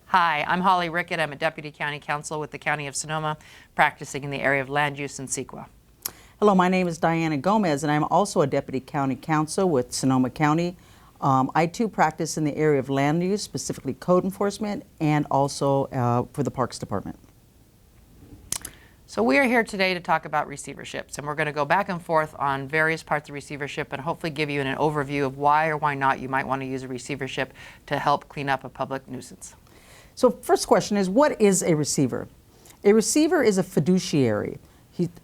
Hi, I'm Holly Rickett. I'm a Deputy County Counsel with the County of Sonoma, practicing in the area of land use and CYLA. Hello, my name is Diana Gomez, and I'm also a Deputy County Counsel with Sonoma County. I too practice in the area of land use, specifically code enforcement, and also for the Parks Department. So we are here today to talk about receiverships, and we're going to go back and forth on various parts of receivership and hopefully give you an overview of why or why not you might want to use a receivership to help clean up a public nuisance. So first question is, what is a receiver? A receiver is a fiduciary,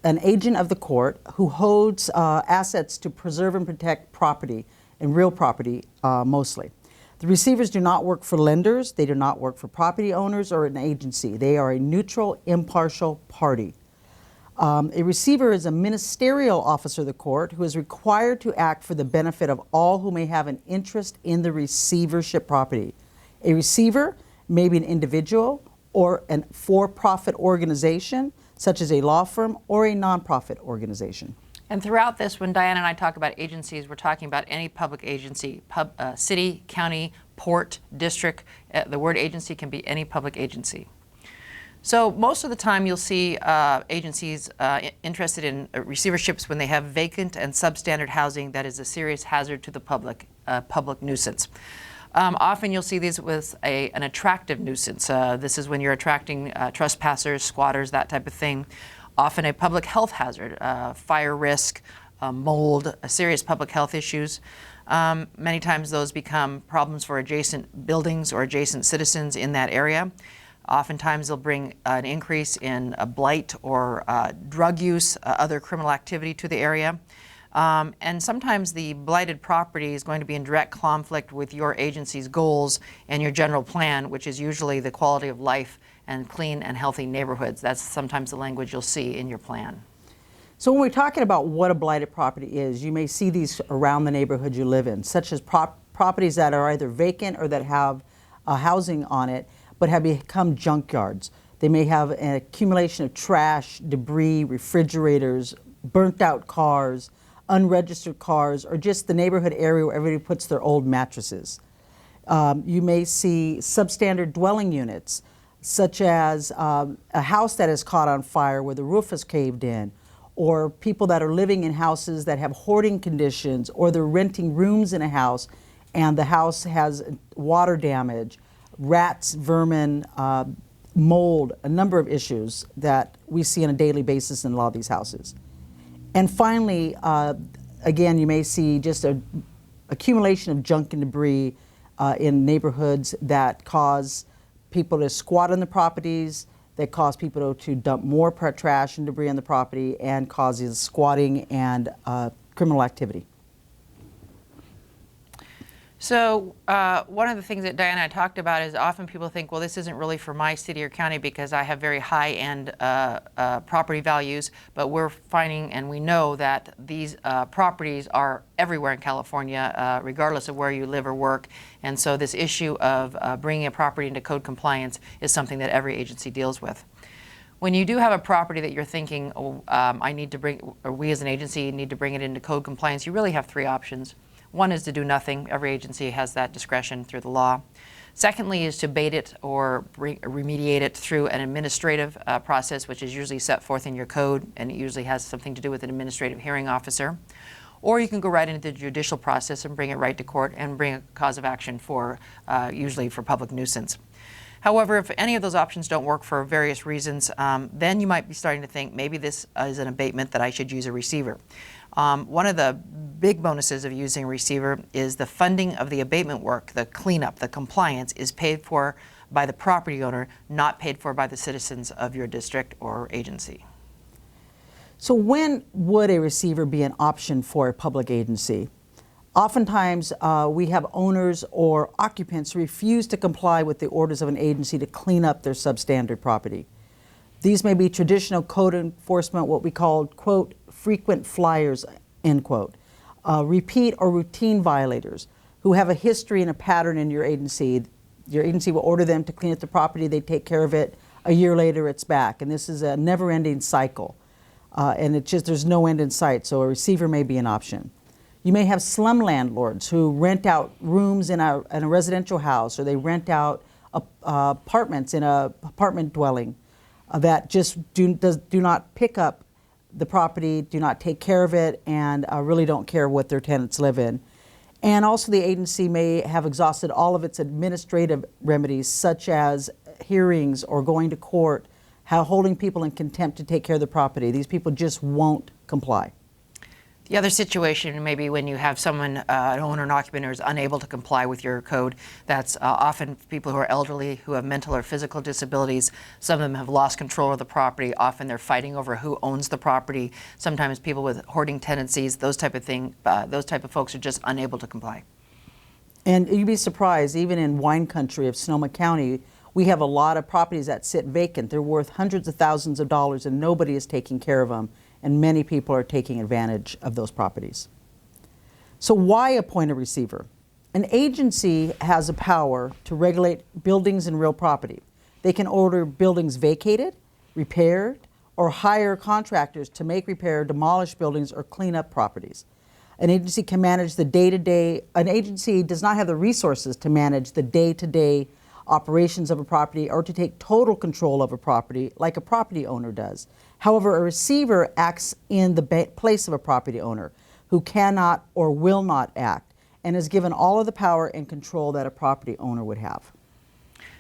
an agent of the court who holds assets to preserve and protect property, and real property mostly. The receivers do not work for lenders, they do not work for property owners or an agency. They are a neutral, impartial party. A receiver is a ministerial officer of the court who is required to act for the benefit of all who may have an interest in the receivership property. A receiver may be an individual or a for-profit organization, such as a law firm or a nonprofit organization. And throughout this, when Diana and I talk about agencies, we're talking about any public agency, city, county, port, district. The word agency can be any public agency. So most of the time you'll see agencies interested in receiverships when they have vacant and substandard housing that is a serious hazard to the public nuisance. Often you'll see these with an attractive nuisance. This is when you're attracting trespassers, squatters, that type of thing. Often a public health hazard, fire risk, mold, serious public health issues. Many times those become problems for adjacent buildings or adjacent citizens in that area. Oftentimes they'll bring an increase in blight or drug use, other criminal activity to the area. And sometimes the blighted property is going to be in direct conflict with your agency's goals and your general plan, which is usually the quality of life and clean and healthy neighborhoods. That's sometimes the language you'll see in your plan. So when we're talking about what a blighted property is, you may see these around the neighborhood you live in, such as properties that are either vacant or that have housing on it, but have become junkyards. They may have an accumulation of trash, debris, refrigerators, burnt out cars, unregistered cars, or just the neighborhood area where everybody puts their old mattresses. You may see substandard dwelling units, such as a house that is caught on fire where the roof is caved in, or people that are living in houses that have hoarding conditions, or they're renting rooms in a house and the house has water damage, rats, vermin, mold, a number of issues that we see on a daily basis in a lot of these houses. And finally, again, you may see just an accumulation of junk and debris in neighborhoods that cause people to squat on the properties, that cause people to dump more trash and debris on the property, and causes squatting and criminal activity. So one of the things that Diana and I talked about is often people think, well, this isn't really for my city or county because I have very high-end property values, but we're finding and we know that these properties are everywhere in California, regardless of where you live or work. And so this issue of bringing a property into code compliance is something that every agency deals with. When you do have a property that you're thinking, oh, I need to bring, or we as an agency need to bring it into code compliance, you really have three options. One is to do nothing. Every agency has that discretion through the law. Secondly is to abate it or remediate it through an administrative process, which is usually set forth in your code, and it usually has something to do with an administrative hearing officer. Or you can go right into the judicial process and bring it right to court and bring a cause of action for, usually for public nuisance. However, if any of those options don't work for various reasons, then you might be starting to think maybe this is an abatement that I should use a receiver. One of the big bonuses of using a receiver is the funding of the abatement work, the cleanup, the compliance is paid for by the property owner, not paid for by the citizens of your district or agency. So when would a receiver be an option for a public agency? Oftentimes, we have owners or occupants refuse to comply with the orders of an agency to clean up their substandard property. These may be traditional code enforcement, what we call, quote, frequent flyers, end quote, repeat or routine violators who have a history and a pattern in your agency. Your agency will order them to clean up the property, they take care of it, a year later it's back. And this is a never-ending cycle. And it's just, there's no end in sight, so a receiver may be an option. You may have slum landlords who rent out rooms in a residential house, or they rent out apartments in a apartment dwelling that just do not pick up the property, do not take care of it, and really don't care what their tenants live in. And also the agency may have exhausted all of its administrative remedies, such as hearings or going to court, holding people in contempt to take care of the property. These people just won't comply. The other situation may be when you have someone, an owner, an occupant, who is unable to comply with your code. That's often people who are elderly, who have mental or physical disabilities. Some of them have lost control of the property. Often they're fighting over who owns the property. Sometimes people with hoarding tendencies, those type of folks are just unable to comply. And you'd be surprised, even in wine country of Sonoma County, we have a lot of properties that sit vacant. They're worth hundreds of thousands of dollars and nobody is taking care of them. And many people are taking advantage of those properties. So why appoint a receiver? An agency has a power to regulate buildings and real property. They can order buildings vacated, repaired, or hire contractors to make, repair, demolish buildings, or clean up properties. An agency can manage the day-to-day. An agency does not have the resources to manage the day-to-day operations of a property or to take total control of a property like a property owner does. However, a receiver acts in the place of a property owner who cannot or will not act and is given all of the power and control that a property owner would have.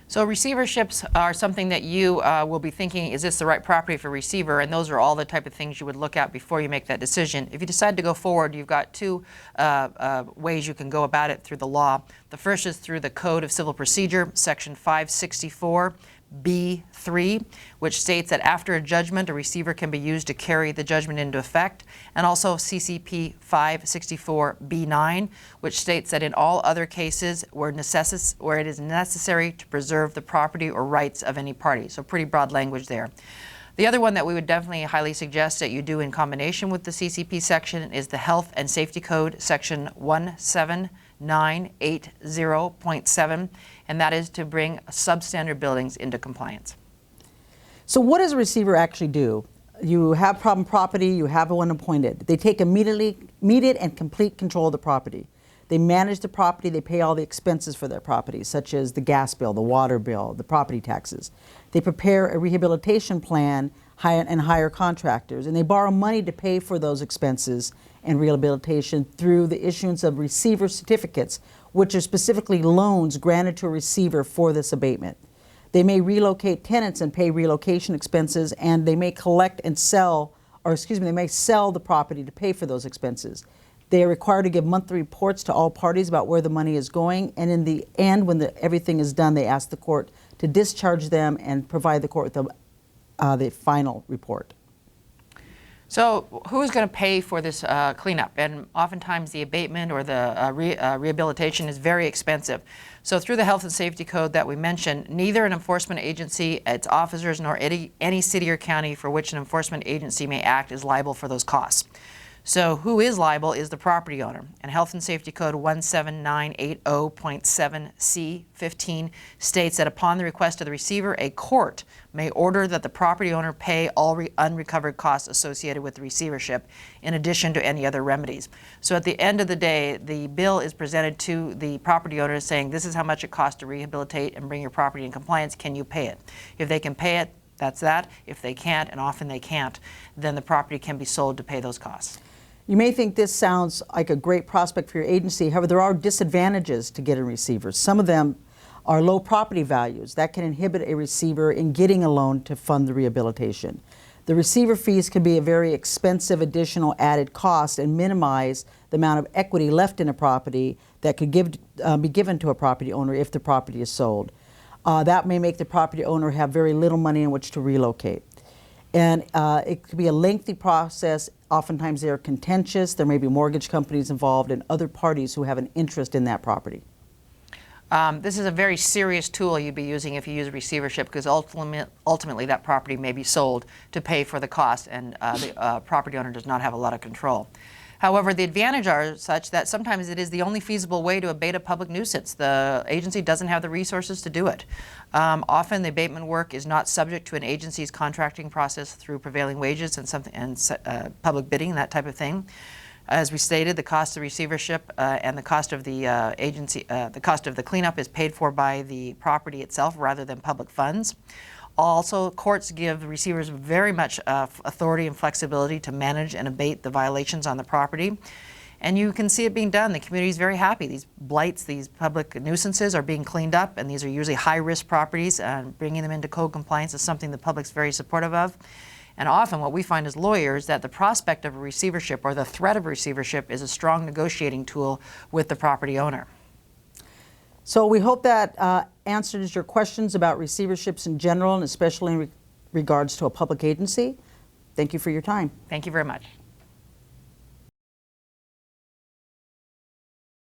So receiverships are something that you will be thinking, is this the right property for receiver? And those are all the type of things you would look at before you make that decision. If you decide to go forward, you've got two ways you can go about it through the law. The first is through the Code of Civil Procedure, Section 564. B3, which states that after a judgment, a receiver can be used to carry the judgment into effect, and also CCP 564B9, which states that in all other cases where it is necessary to preserve the property or rights of any party. So pretty broad language there. The other one that we would definitely highly suggest that you do in combination with the CCP section is the Health and Safety Code, Section 17980.7, and that is to bring substandard buildings into compliance. So what does a receiver actually do? You have problem property, you have one appointed. They take immediate and complete control of the property. They manage the property, they pay all the expenses for their property, such as the gas bill, the water bill, the property taxes. They prepare a rehabilitation plan and hire contractors, and they borrow money to pay for those expenses and rehabilitation through the issuance of receiver certificates, which are specifically loans granted to a receiver for this abatement. They may relocate tenants and pay relocation expenses, and they may collect and sell, they may sell the property to pay for those expenses. They are required to give monthly reports to all parties about where the money is going, and in the end, when everything is done, they ask the court to discharge them and provide the court with the final report. So who's going to pay for this cleanup? And oftentimes the abatement or the rehabilitation is very expensive. So through the Health and Safety Code that we mentioned, neither an enforcement agency, its officers, nor any city or county for which an enforcement agency may act is liable for those costs. So who is liable is the property owner. And Health and Safety Code 17980.7C15 states that upon the request of the receiver, a court may order that the property owner pay all unrecovered costs associated with the receivership, in addition to any other remedies. So at the end of the day, the bill is presented to the property owner saying, this is how much it costs to rehabilitate and bring your property in compliance. Can you pay it? If they can pay it, that's that. If they can't, and often they can't, then the property can be sold to pay those costs. You may think this sounds like a great prospect for your agency. However, there are disadvantages to getting receivers. Some of them are low property values. That can inhibit a receiver in getting a loan to fund the rehabilitation. The receiver fees can be a very expensive additional added cost and minimize the amount of equity left in a property that could be given to a property owner if the property is sold. That may make the property owner have very little money in which to relocate. And it could be a lengthy process. Oftentimes they are contentious. There may be mortgage companies involved and other parties who have an interest in that property. This is a very serious tool you'd be using if you use receivership, because ultimately that property may be sold to pay for the cost, and the property owner does not have a lot of control. However, the advantages are such that sometimes it is the only feasible way to abate a public nuisance. The agency doesn't have the resources to do it. Often the abatement work is not subject to an agency's contracting process through prevailing wages and public bidding, that type of thing. As we stated, the cost of receivership and the cost of the the cost of the cleanup is paid for by the property itself rather than public funds. Also, courts give receivers very much authority and flexibility to manage and abate the violations on the property. And you can see it being done. The community is very happy. These blights, these public nuisances are being cleaned up, and these are usually high-risk properties. Bringing them into code compliance is something the public's very supportive of. And often what we find as lawyers that the prospect of a receivership or the threat of receivership is a strong negotiating tool with the property owner. So we hope that answers your questions about receiverships in general and especially in regards to a public agency. Thank you for your time. Thank you very much.